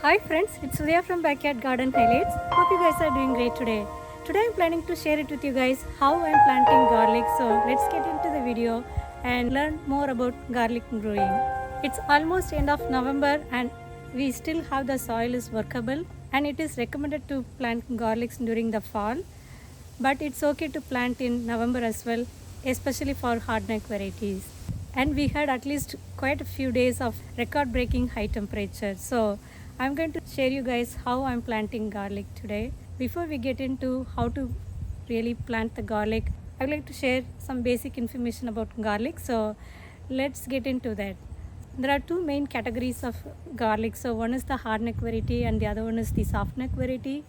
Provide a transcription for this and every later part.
Hi friends, it's Udhaya from Backyard Garden Highlights. Hope you guys are doing great today. Today I'm planning to share it with you guys how I'm planting garlic. So let's get into the video and learn more about garlic growing. It's almost end of November and we still have the soil is workable, and it is recommended to plant garlics during the fall. But it's okay to plant in November as well, especially for hardneck varieties. And we had at least quite a few days of record breaking high temperature. So I'm going to share you guys how I'm planting garlic today. Before we get into how to really plant the garlic, I'd like to share some basic information about garlic. So let's get into that. There are two main categories of garlic. So one is the hardneck variety and the other one is the softneck variety.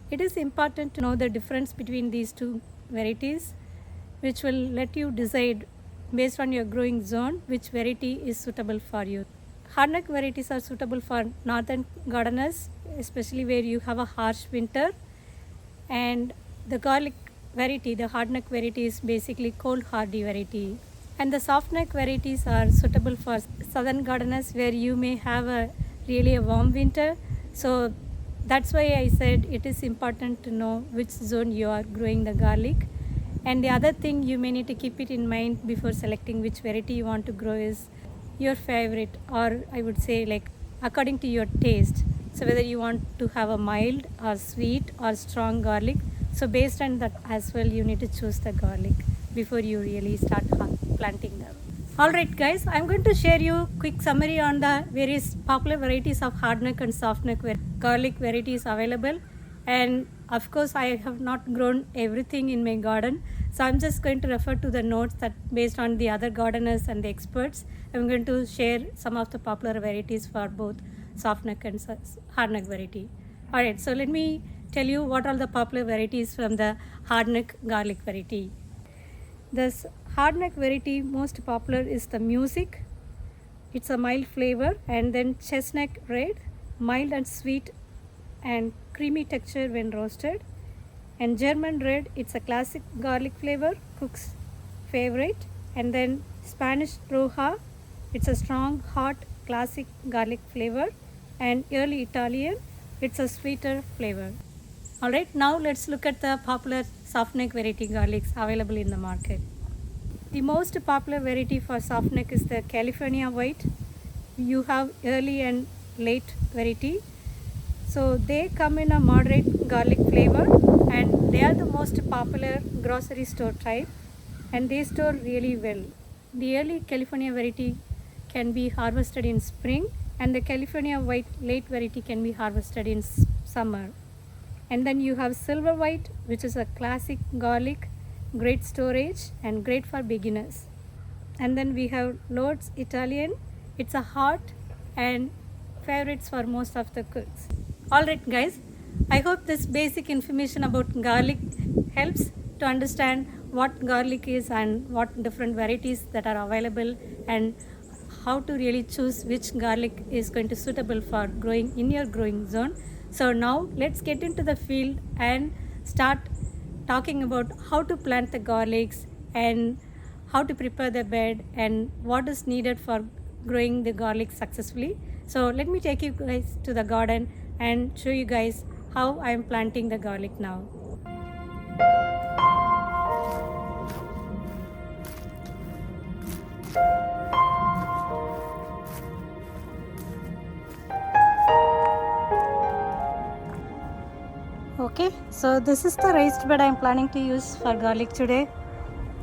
It is important to know the difference between these two varieties, which will let you decide based on your growing zone which variety is suitable for you. Hardneck varieties are suitable for northern gardeners, especially where you have a harsh winter. And the garlic variety, the hardneck variety, is basically cold hardy variety. And the softneck varieties are suitable for southern gardeners where you may have a really a warm winter. So that's why I said it is important to know which zone you are growing the garlic. And the other thing you may need to keep it in mind before selecting which variety you want to grow is your favorite, or I would say like according to your taste. So whether you want to have a mild or sweet or strong garlic. So based on that as well, you need to choose the garlic before you really start planting them. Alright guys, I'm going to share you quick summary on the various popular varieties of hardneck and softneck garlic varieties available. And of course I have not grown everything in my garden, so I'm just going to refer to the notes that based on the other gardeners and the experts, I'm going to share some of the popular varieties for both softneck and hardneck variety. Alright, so let me tell you what are the popular varieties from the hardneck garlic variety. This hardneck variety most popular is the music. It's a mild flavor, and then chestnut red, mild and sweet and creamy texture when roasted. And German red, it's a classic garlic flavor, cook's favorite. And then Spanish roja, it's a strong, hot, classic garlic flavor. And early Italian, it's a sweeter flavor. Alright, now let's look at the popular softneck variety garlics available in the market. The most popular variety for softneck is the California white. You have early and late variety. So they come in a moderate garlic flavor, and they are the most popular grocery store type, and they store really well. The early California variety can be harvested in spring, and the California white late variety can be harvested in summer. And then you have silver white, which is a classic garlic, great storage and great for beginners. And then we have Lord's Italian. It's a hot and favorites for most of the cooks. Alright guys, I hope this basic information about garlic helps to understand what garlic is and what different varieties that are available, and how to really choose which garlic is going to suitable for growing in your growing zone. So now let's get into the field and start talking about how to plant the garlics and how to prepare the bed and what is needed for growing the garlic successfully. So let me take you guys to the garden and show you guys how I am planting the garlic now. Okay, so this is the raised bed I am planning to use for garlic today,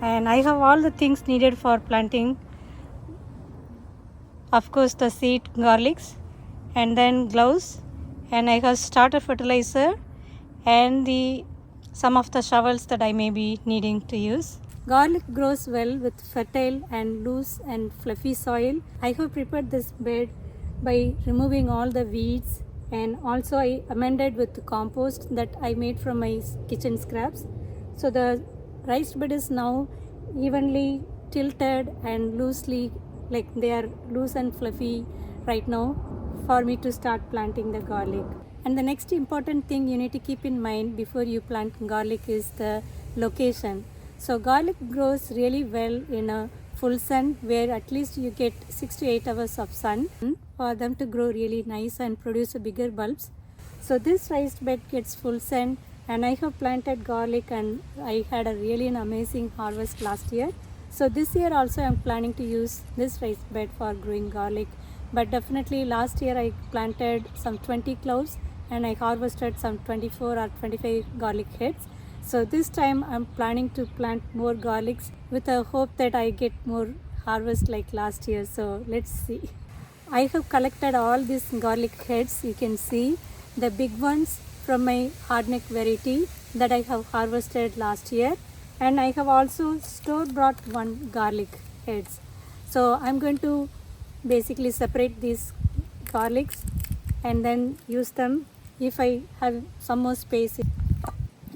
and I have all the things needed for planting. Of course the seed garlics, and then gloves, and I have starter fertilizer and some of the shovels that I may be needing to use. Garlic grows well with fertile and loose and fluffy soil. I have prepared this bed by removing all the weeds, and also I amended with compost that I made from my kitchen scraps. So the raised bed is now evenly tilted and loosely, like they are loose and fluffy right now for me to start planting the garlic. And the next important thing you need to keep in mind before you plant garlic is the location. So garlic grows really well in a full sun, where at least you get 6 to 8 hours of sun for them to grow really nice and produce a bigger bulbs. So this raised bed gets full sun, and I have planted garlic and I had a really an amazing harvest last year. So this year also I'm planning to use this raised bed for growing garlic. But definitely last year I planted some 20 cloves and I harvested some 24 or 25 garlic heads. So this time I'm planning to plant more garlics with a hope that I get more harvest like last year. So let's see. I have collected all these garlic heads. You can see the big ones from my hardneck variety that I have harvested last year, and I have also store brought one garlic heads. So I'm going to basically separate these garlics and then use them if I have some more space.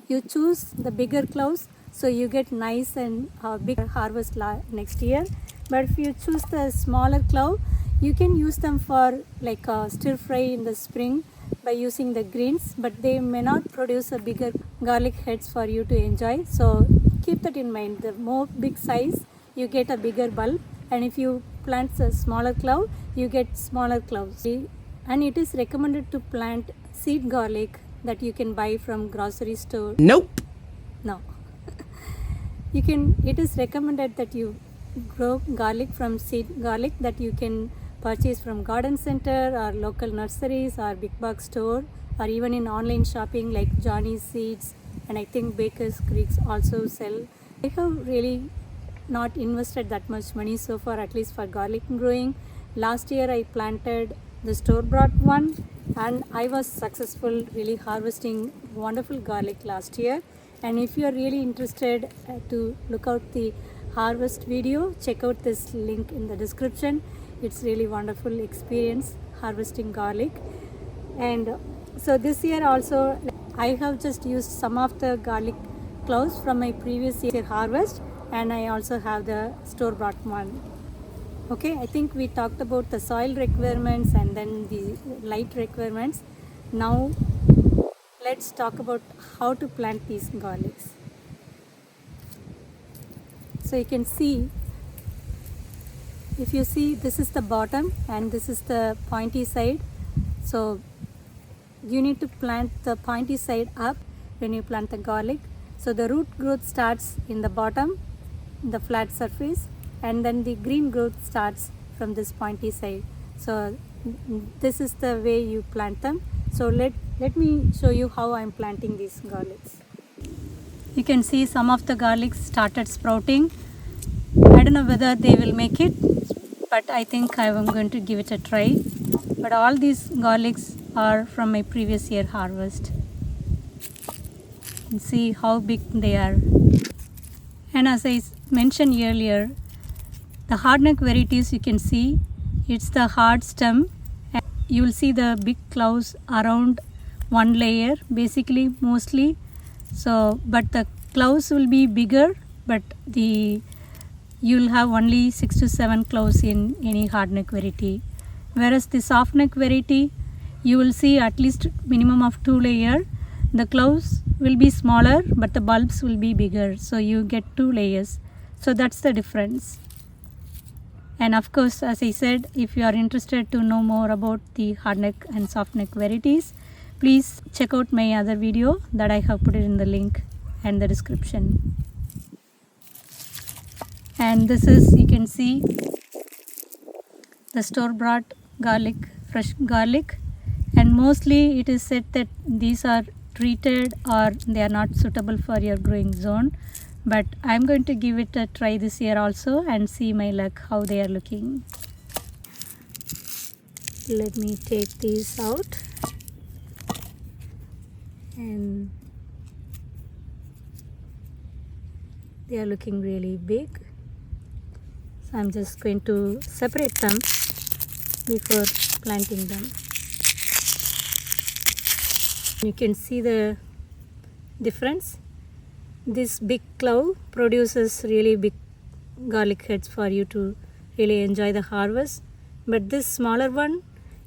You choose the bigger cloves so you get nice and big harvest next year. But if you choose the smaller clove, you can use them for like a stir fry in the spring by using the greens, but they may not produce a bigger garlic heads for you to enjoy. So keep that in mind. The more big size, you get a bigger bulb, and if you plant a smaller clove, you get smaller cloves. And it is recommended to plant seed garlic that you can buy from grocery store. Nope. No. It is recommended that you grow garlic from seed garlic that you can purchase from garden center or local nurseries or big box store, or even in online shopping like Johnny's Seeds, and I think Baker's Creeks also sell. I have really not invested that much money so far, at least for garlic growing. Last year I planted the store bought one and I was successful really harvesting wonderful garlic last year. And if you are really interested to look out the harvest video, check out this link in the description. It's really wonderful experience harvesting garlic. And so this year also I have just used some of the garlic cloves from my previous year harvest, and I also have the store bought one. Okay, I think we talked about the soil requirements and then the light requirements. Now let's talk about how to plant these garlics. So you can see, if you see, this is the bottom and this is the pointy side. So you need to plant the pointy side up when you plant the garlic. So the root growth starts in the bottom, the flat surface, and then the green growth starts from this pointy side. So this is the way you plant them. So let me show you how I'm planting these garlics. You can see some of the garlics started sprouting. I don't know whether they will make it, but I think I am going to give it a try. But all these garlics are from my previous year harvest. You can see how big they are. And as I mentioned earlier, the hardneck varieties, you can see it's the hard stem, and you will see the big clouds around one layer basically mostly. So but the clouds will be bigger, but you'll have only 6 to 7 clouds in any hardneck variety. Whereas the softneck variety, you will see at least minimum of 2 layers. The clouds will be smaller, but the bulbs will be bigger. So you get 2 layers. So that's the difference. And of course, as I said, if you are interested to know more about the hardneck and softneck varieties, please check out my other video that I have put it in the link and the description. And this is, you can see, the store-bought garlic, fresh garlic, and mostly it is said that these are treated or they are not suitable for your growing zone. But I'm going to give it a try this year also and see my luck how they are looking. Let me take these out. And they are looking really big. So I'm just going to separate them before planting them. You can see the difference. This big clove produces really big garlic heads for you to really enjoy the harvest, but this smaller one,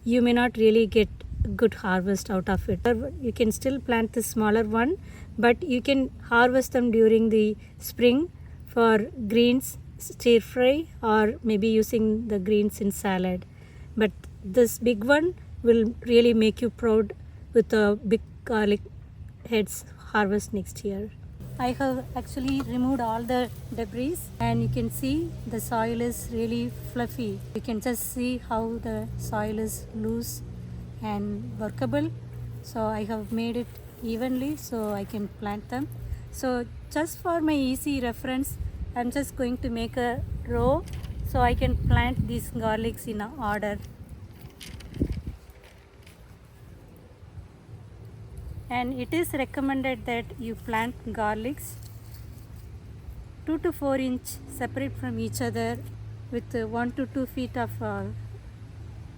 you may not really get good harvest out of it. You can still plant the smaller one, but you can harvest them during the spring for greens stir fry or maybe using the greens in salad. But this big one will really make you proud with a big garlic heads harvest next year. I have actually removed all the debris and you can see the soil is really fluffy. You can just see how the soil is loose and workable. So I have made it evenly so I can plant them. So just for my easy reference, I'm just going to make a row so I can plant these garlics in order. And it is recommended that you plant garlics 2 to 4 inch separate from each other with 1 to 2 feet of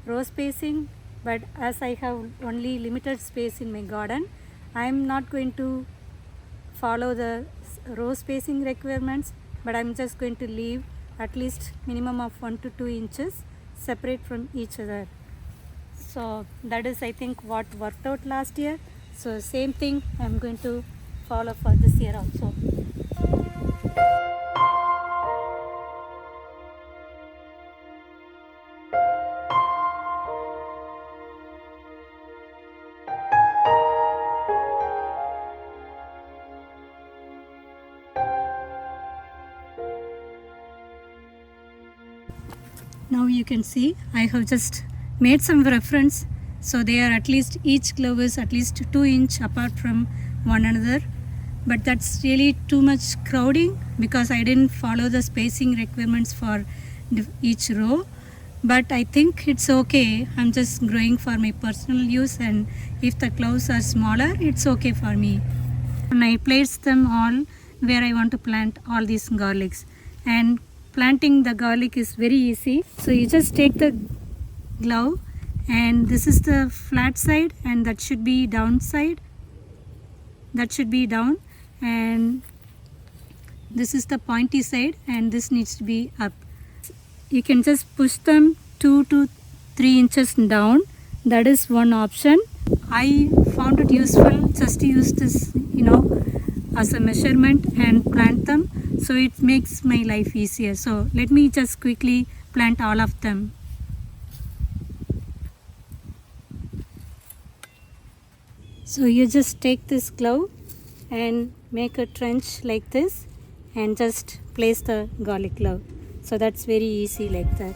row spacing. But as I have only limited space in my garden, I am not going to follow the row spacing requirements, but I'm just going to leave at least minimum of 1 to 2 inches separate from each other. So that is, I think, what worked out last year. So same thing I'm going to follow for this year also. Now you can see I have just made some reference, so they are at least, each glove is at least 2 inch apart from one another. But that's really too much crowding because I didn't follow the spacing requirements for each row. But I think it's okay. I'm just growing for my personal use, and if the gloves are smaller, it's okay for me. And I place them all where I want to plant all these garlics. And planting the garlic is very easy. So you just take the glove, and this is the flat side, and that should be down side. That should be down, and this is the pointy side, and this needs to be up. You can just push them 2 to 3 inches down. That is one option. I found it useful just to use this, as a measurement and plant them, so it makes my life easier. So let me just quickly plant all of them. So you just take this glove and make a trench like this and just place the garlic glove. So that's very easy like that.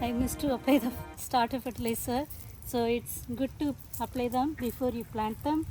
I missed to apply the starter fertilizer, so it's good to apply them before you plant them.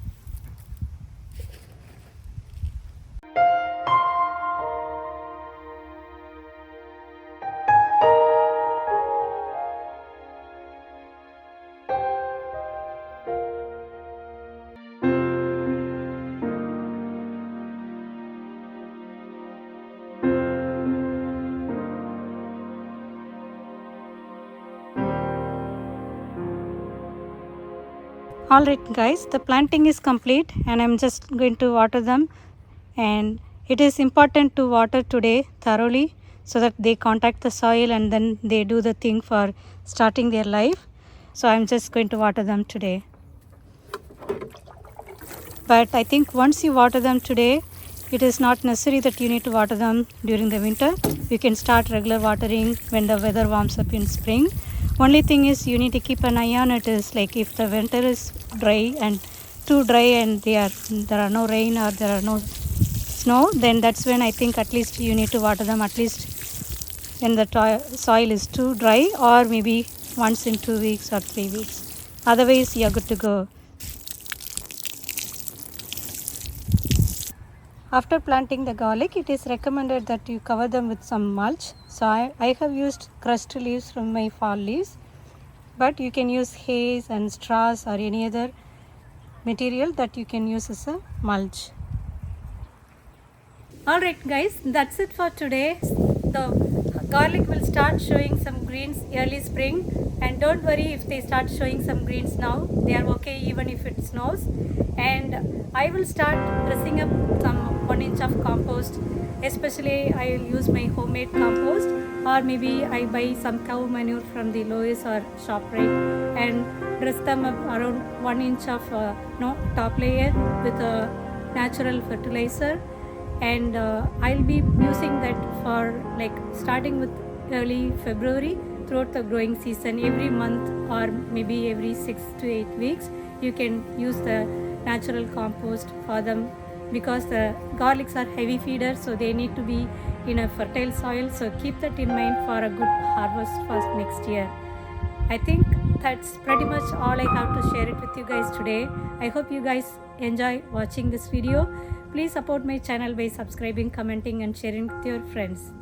Alright guys, the planting is complete and I'm just going to water them, and it is important to water today thoroughly so that they contact the soil and then they do the thing for starting their life. So I'm just going to water them today. But I think once you water them today, it is not necessary that you need to water them during the winter. You can start regular watering when the weather warms up in spring. Only thing is you need to keep an eye on it is like if the winter is dry and too dry and there are no rain or there are no snow, then that's when I think at least you need to water them at least when the soil is too dry, or maybe once in 2 weeks or 3 weeks. Otherwise you are good to go. After planting the garlic, it is recommended that you cover them with some mulch. So I have used crushed leaves from my fall leaves, but you can use hay and straws or any other material that you can use as a mulch. Alright guys, that's it for today. The garlic will start showing some greens early spring, and don't worry if they start showing some greens now. They are okay even if it snows. And I will start dressing up some 1 inch of compost. Especially I will use my homemade compost or maybe I buy some cow manure from the Lois or ShopRite and dress them up around 1 inch of top layer with a natural fertilizer, and I'll be using that for like starting with early February throughout the growing season. Every month or maybe every 6 to 8 weeks you can use the natural compost for them, because the garlics are heavy feeders, so they need to be in a fertile soil. So keep that in mind for a good harvest for next year. I think that's pretty much all I have to share it with you guys today. I hope you guys enjoy watching this video. Please support my channel by subscribing, commenting and sharing with your friends.